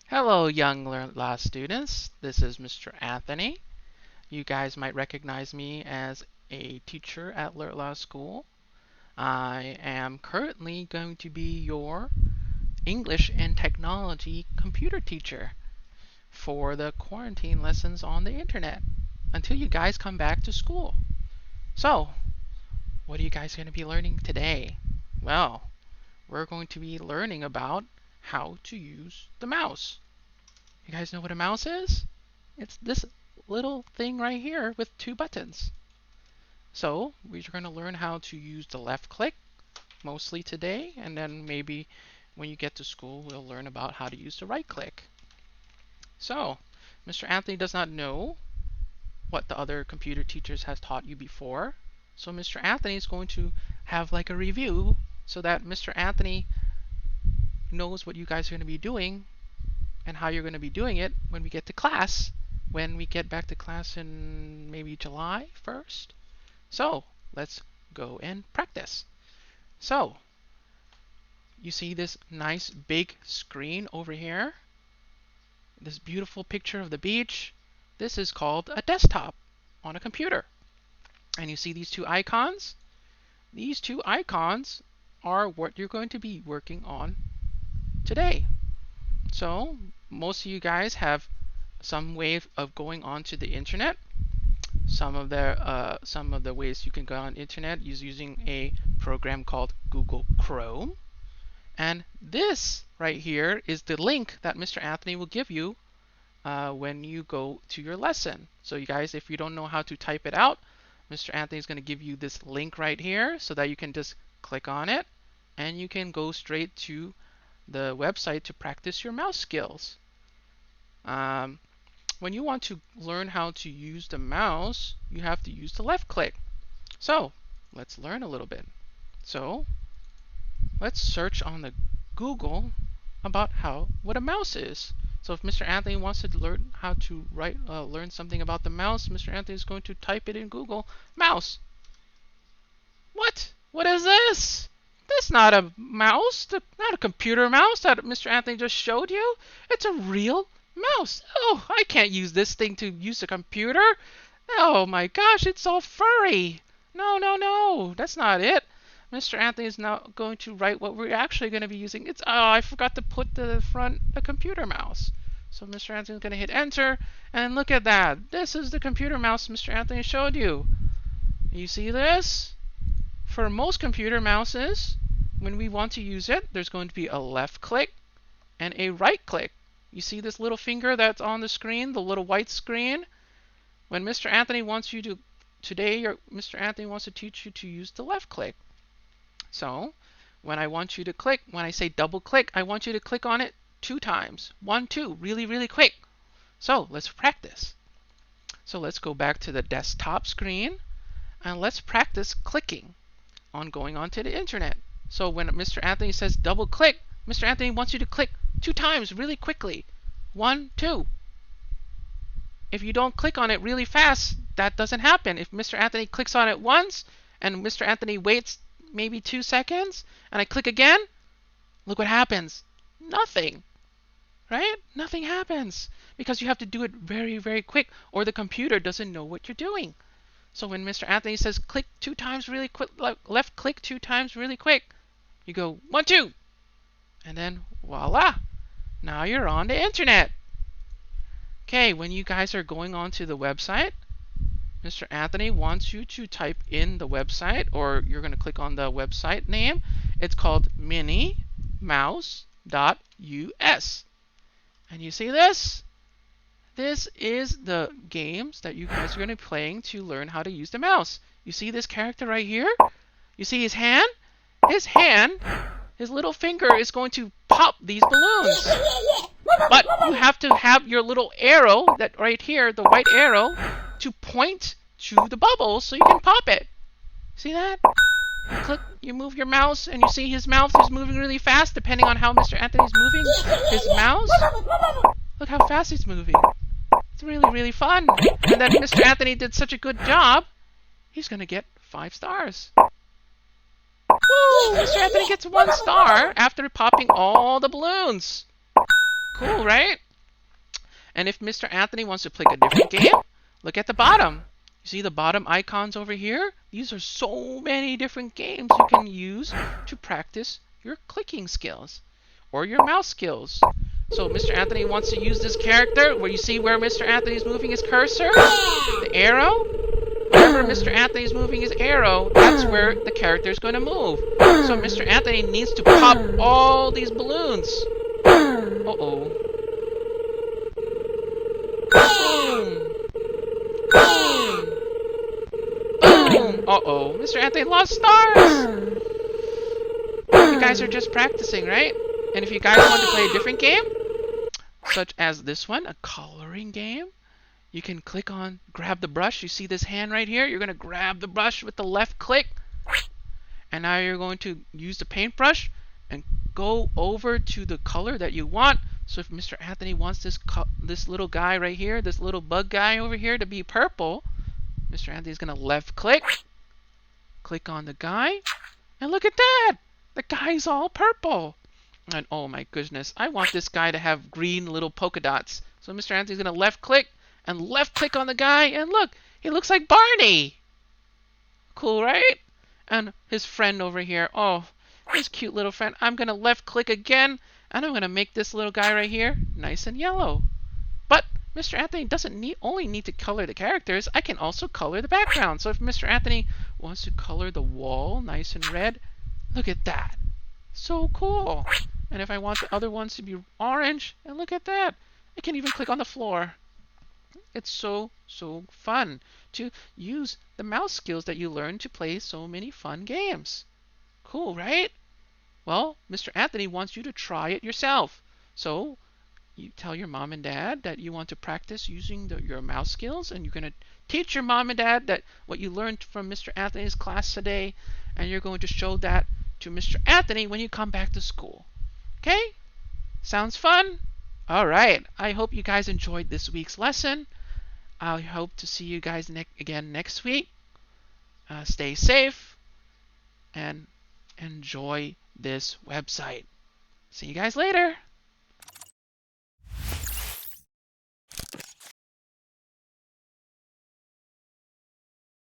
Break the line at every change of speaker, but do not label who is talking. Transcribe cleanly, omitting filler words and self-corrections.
Hello, young law students. This is Mr. Anthony. You guys might recognize me as a teacher at Learn Law School. I am currently going to be your English and technology computer teacher for the quarantine lessons on the internet until you guys come back to school. So, what are you guys going to be learning today? Well, we're going to be learning about how to use the mouse. You guys know what a mouse is? It's this little thing right here with two buttons. So we're going to learn how to use the left click mostly today, and then maybe when you get to school we'll learn about how to use the right click. So Mr. Anthony does not know what the other computer teachers has taught you before. So Mr. Anthony is going to have like a review so that Mr. Anthony knows what you guys are going to be doing and how you're going to be doing it when we get to class, when we get back to class in maybe July 1st. So let's go and practice. So you see this nice big screen over here, this beautiful picture of the beach. This is called a desktop on a computer. And you see these two icons? These two icons are what you're going to be working on today. So most of you guys have some way of going onto the internet. Some of the ways you can go on the internet is using a program called Google Chrome. And this right here is the link that Mr. Anthony will give you when you go to your lesson. So you guys, if you don't know how to type it out, Mr. Anthony is going to give you this link right here so that you can just click on it and you can go straight to the website to practice your mouse skills. When you want to learn how to use the mouse, you have to use the left click. So let's learn a little bit. So let's search on the Google about what a mouse is. So if Mr. Anthony wants to learn how to learn something about the mouse, Mr. Anthony is going to type it in Google, mouse. What? What is this? That's not a mouse, not a computer mouse that Mr. Anthony just showed you. It's a real mouse. Oh, I can't use this thing to use a computer. Oh my gosh, it's all furry. No, that's not it. Mr. Anthony is now going to write what we're actually going to be using. I forgot to put the computer mouse. So Mr. Anthony is going to hit enter, and look at that. This is the computer mouse Mr. Anthony showed you. You see this? For most computer mouses, when we want to use it, there's going to be a left click and a right click. You see this little finger that's on the screen, the little white screen? When Mr. Anthony wants you to, Mr. Anthony wants to teach you to use the left click. So when I want you to click, when I say double click, I want you to click on it 2 times. 1, 2, really, really quick. So let's practice. So let's go back to the desktop screen and let's practice clicking on going onto the internet. So when Mr. Anthony says double click, Mr. Anthony wants you to click 2 times really quickly. 1, 2. If you don't click on it really fast, that doesn't happen. If Mr. Anthony clicks on it once and Mr. Anthony waits maybe 2 seconds and I click again, look what happens. Nothing. Right? Nothing happens because you have to do it very, very quick or the computer doesn't know what you're doing. So when Mr. Anthony says click 2 times really quick, left click 2 times really quick, you go 1, 2, and then voila, now you're on the internet. Okay, when you guys are going onto the website, Mr. Anthony wants you to type in the website, or you're going to click on the website name. It's called minimouse.us. And you see this? This is the games that you guys are going to be playing to learn how to use the mouse. You see this character right here? You see his hand? His little finger is going to pop these balloons. But you have to have your little arrow, that right here, the white arrow, to point to the bubbles so you can pop it. See that? You move your mouse and you see his mouth is moving really fast depending on how Mr. Anthony's moving his mouse. Look how fast he's moving. It's really, really fun. And then Mr. Anthony did such a good job, he's going to get 5 stars. Woo! Mr. Anthony gets 1 star after popping all the balloons. Cool, right? And if Mr. Anthony wants to play a different game, look at the bottom. You see the bottom icons over here? These are so many different games you can use to practice your clicking skills or your mouse skills. So Mr. Anthony wants to use this character where you see where Mr. Anthony's moving his cursor, the arrow. Wherever Mr. Anthony's moving his arrow, that's where the character is going to move. So Mr. Anthony needs to pop all these balloons. Uh-oh. Boom! Boom! Boom! Uh-oh, Mr. Anthony lost stars! You guys are just practicing, right? And if you guys want to play a different game, such as this one, a coloring game, you can click on, grab the brush. You see this hand right here? You're going to grab the brush with the left click. And now you're going to use the paintbrush and go over to the color that you want. So if Mr. Anthony wants this little guy right here, this little bug guy over here to be purple, Mr. Anthony's going to left click, click on the guy, and look at that! The guy's all purple. And oh my goodness, I want this guy to have green little polka dots. So Mr. Anthony's going to left click and left click on the guy, and look, he looks like Barney. Cool, right? And his friend over here, oh, his cute little friend. I'm going to left click again, and I'm going to make this little guy right here nice and yellow. But Mr. Anthony doesn't only need to color the characters. I can also color the background. So if Mr. Anthony wants to color the wall nice and red, look at that. So cool. And if I want the other ones to be orange, and look at that. I can even click on the floor. It's so fun to use the mouse skills that you learn to play so many fun games. Cool, right? Well, Mr. Anthony wants you to try it yourself. So you tell your mom and dad that you want to practice using your mouse skills, and you're going to teach your mom and dad that what you learned from Mr. Anthony's class today, and you're going to show that to Mr. Anthony when you come back to school. Okay? Sounds fun? All right. I hope you guys enjoyed this week's lesson. I hope to see you guys again next week. Stay safe and enjoy this website. See you guys later.